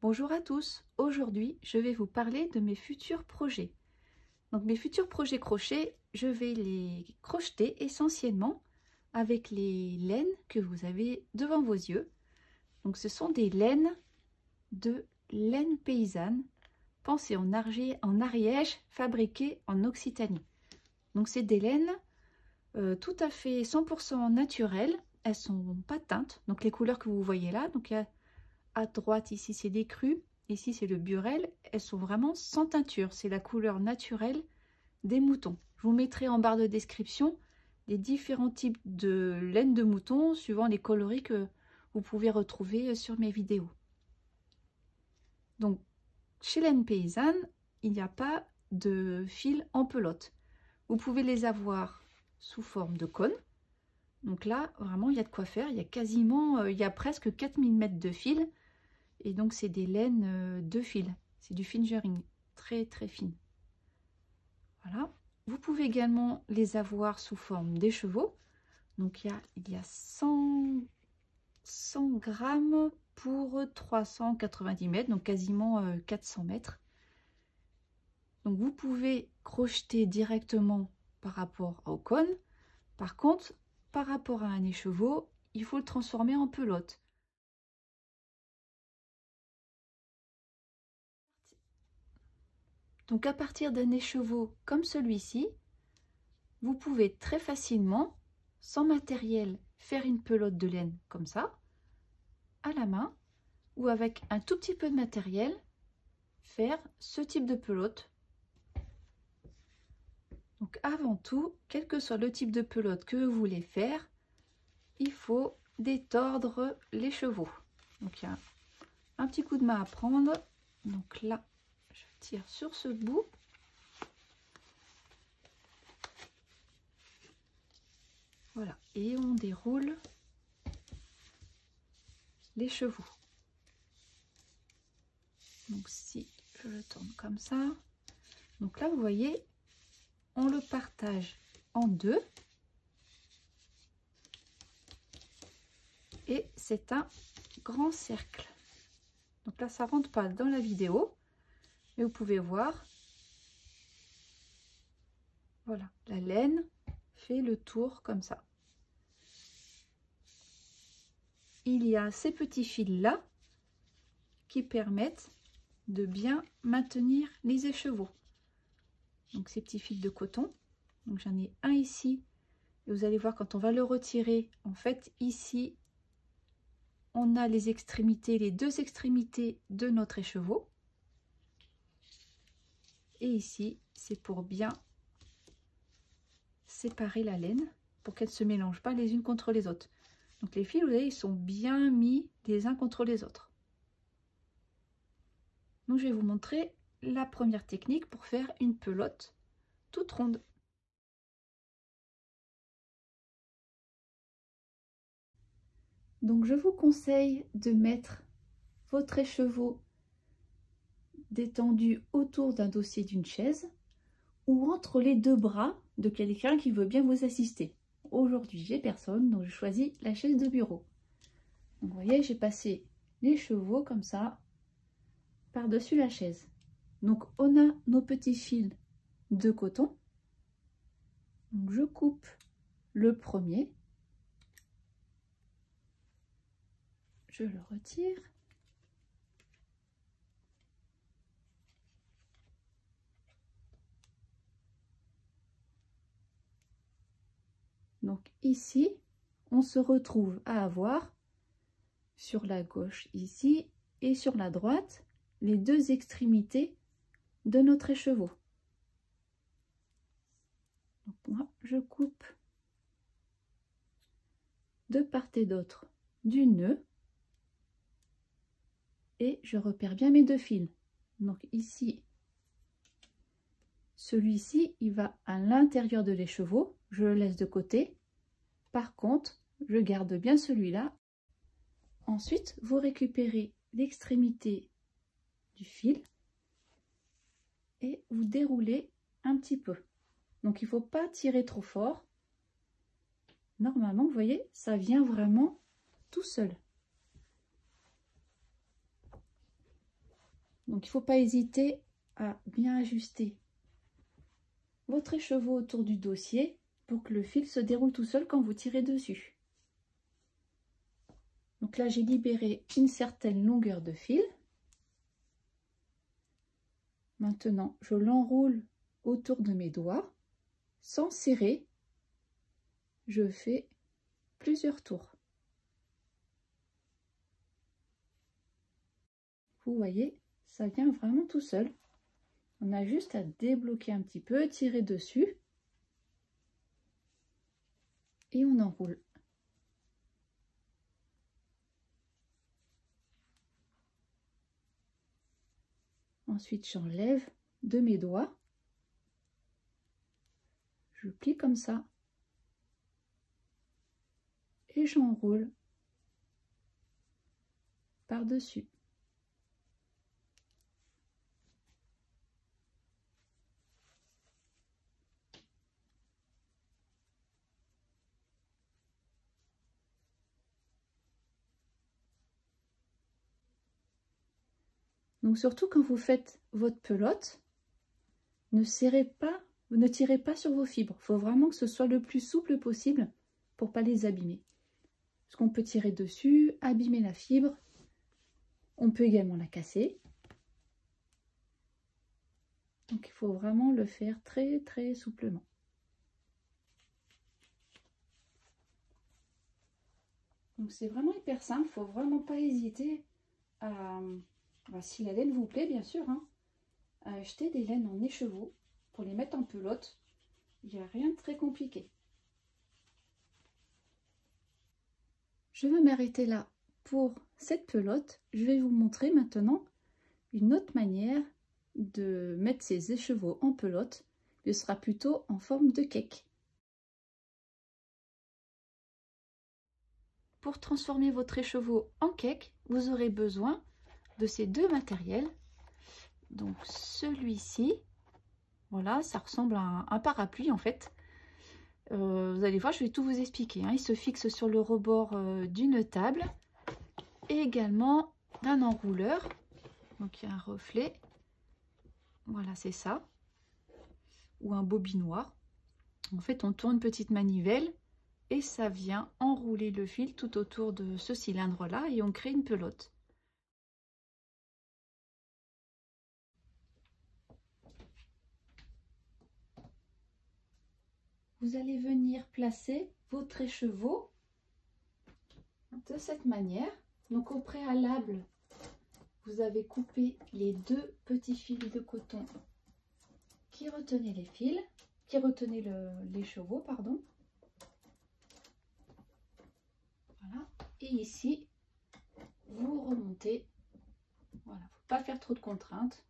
Bonjour à tous, aujourd'hui je vais vous parler de mes futurs projets. Donc mes futurs projets crochet, je vais les crocheter essentiellement avec les laines que vous avez devant vos yeux. Donc ce sont des laines de laine paysanne, pensées en Ariège, fabriquées en Occitanie. Donc c'est des laines tout à fait 100% naturelles, elles sont pas teintes, donc les couleurs que vous voyez là, donc il y a à droite ici c'est des crus, ici c'est le burrel, elles sont vraiment sans teinture, c'est la couleur naturelle des moutons. Je vous mettrai en barre de description les différents types de laine de mouton suivant les coloris que vous pouvez retrouver sur mes vidéos. Donc chez Laine Paysanne, il n'y a pas de fil en pelote. Vous pouvez les avoir sous forme de cône. Donc là vraiment il y a de quoi faire, il y a quasiment, il y a presque 4000 mètres de fil. Et donc c'est des laines de fil, c'est du fingering, très très fine. Voilà. Vous pouvez également les avoir sous forme d'écheveaux. Donc il y a 100 grammes pour 390 mètres, donc quasiment 400 mètres. Donc vous pouvez crocheter directement par rapport au cône. Par contre, par rapport à un écheveau, il faut le transformer en pelote. Donc à partir d'un écheveau comme celui-ci, vous pouvez très facilement, sans matériel, faire une pelote de laine comme ça, à la main, ou avec un tout petit peu de matériel, faire ce type de pelote. Donc avant tout, quel que soit le type de pelote que vous voulez faire, il faut détordre l'écheveau. Donc il y a un petit coup de main à prendre. Donc là, je tire sur ce bout. Voilà, et on déroule l'écheveau. Donc si je le tourne comme ça, donc là vous voyez, on le partage en deux. Et c'est un grand cercle. Donc là ça rentre pas dans la vidéo, mais vous pouvez voir, voilà, la laine fait le tour comme ça. Il y a ces petits fils là qui permettent de bien maintenir les écheveaux. Donc ces petits fils de coton, donc j'en ai un ici, et vous allez voir quand on va le retirer, en fait ici on a les extrémités, les deux extrémités de notre écheveau, et ici c'est pour bien séparer la laine pour qu'elle ne se mélange pas les unes contre les autres. Donc les fils, vous voyez, ils sont bien mis les uns contre les autres. Donc je vais vous montrer la première technique pour faire une pelote toute ronde. Donc je vous conseille de mettre votre écheveau détendu autour d'un dossier d'une chaise ou entre les deux bras de quelqu'un qui veut bien vous assister. Aujourd'hui j'ai personne, donc je choisis la chaise de bureau. Donc vous voyez, j'ai passé l'écheveau comme ça par-dessus la chaise. Donc on a nos petits fils de coton. Donc je coupe le premier, je le retire. Donc ici, on se retrouve à avoir sur la gauche ici et sur la droite les deux extrémités de notre écheveau. Donc moi, je coupe de part et d'autre du nœud et je repère bien mes deux fils. Donc ici, celui-ci, il va à l'intérieur de l'écheveau, je le laisse de côté. Par contre, je garde bien celui-là. Ensuite, vous récupérez l'extrémité du fil et vous déroulez un petit peu. Donc il ne faut pas tirer trop fort. Normalement, vous voyez, ça vient vraiment tout seul. Donc il ne faut pas hésiter à bien ajuster votre écheveau autour du dossier pour que le fil se déroule tout seul quand vous tirez dessus. Donc là, j'ai libéré une certaine longueur de fil. Maintenant, je l'enroule autour de mes doigts sans serrer. Je fais plusieurs tours. Vous voyez, ça vient vraiment tout seul. On a juste à débloquer un petit peu, tirer dessus et on enroule. Ensuite, j'enlève de mes doigts. Je plie comme ça et j'enroule par-dessus. Donc surtout quand vous faites votre pelote, ne serrez pas, ne tirez pas sur vos fibres. Il faut vraiment que ce soit le plus souple possible pour ne pas les abîmer. Parce qu'on peut tirer dessus, abîmer la fibre. On peut également la casser. Donc il faut vraiment le faire très très souplement. Donc c'est vraiment hyper simple, il ne faut vraiment pas hésiter à... si la laine vous plaît, bien sûr, hein, à acheter des laines en écheveau pour les mettre en pelote. Il n'y a rien de très compliqué. Je vais m'arrêter là pour cette pelote. Je vais vous montrer maintenant une autre manière de mettre ces écheveaux en pelote. Ce sera plutôt en forme de cake. Pour transformer votre écheveau en cake, vous aurez besoin de ces deux matériels. Donc celui-ci, voilà, ça ressemble à un parapluie en fait. Vous allez voir, je vais tout vous expliquer, hein. Il se fixe sur le rebord d'une table et également d'un enrouleur. Donc il y a un reflet, voilà, c'est ça, ou un bobinoir. En fait, on tourne une petite manivelle et ça vient enrouler le fil tout autour de ce cylindre là et on crée une pelote. Vous allez venir placer votre écheveau de cette manière. Donc au préalable, vous avez coupé les deux petits fils de coton qui retenaient les fils, qui retenaient l'écheveau, pardon. Voilà. Et ici, vous remontez. Voilà, faut pas faire trop de contraintes,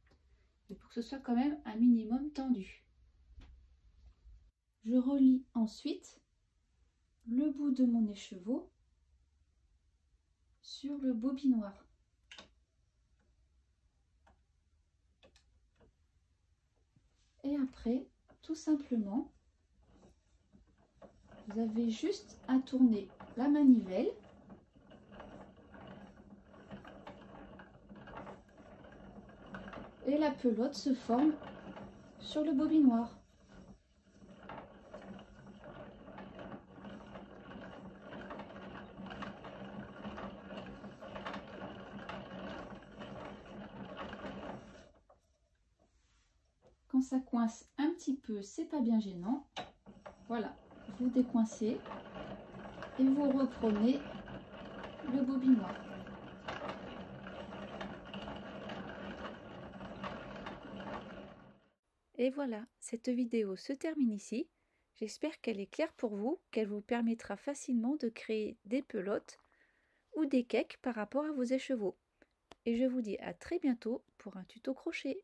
mais pour que ce soit quand même un minimum tendu. Je relie ensuite le bout de mon écheveau sur le bobinoir. Et après, tout simplement, vous avez juste à tourner la manivelle et la pelote se forme sur le bobinoir. Quand ça coince un petit peu, c'est pas bien gênant. Voilà, vous décoincez et vous reprenez le bobinoir. Et voilà, cette vidéo se termine ici. J'espère qu'elle est claire pour vous, qu'elle vous permettra facilement de créer des pelotes ou des cakes par rapport à vos écheveaux. Et je vous dis à très bientôt pour un tuto crochet.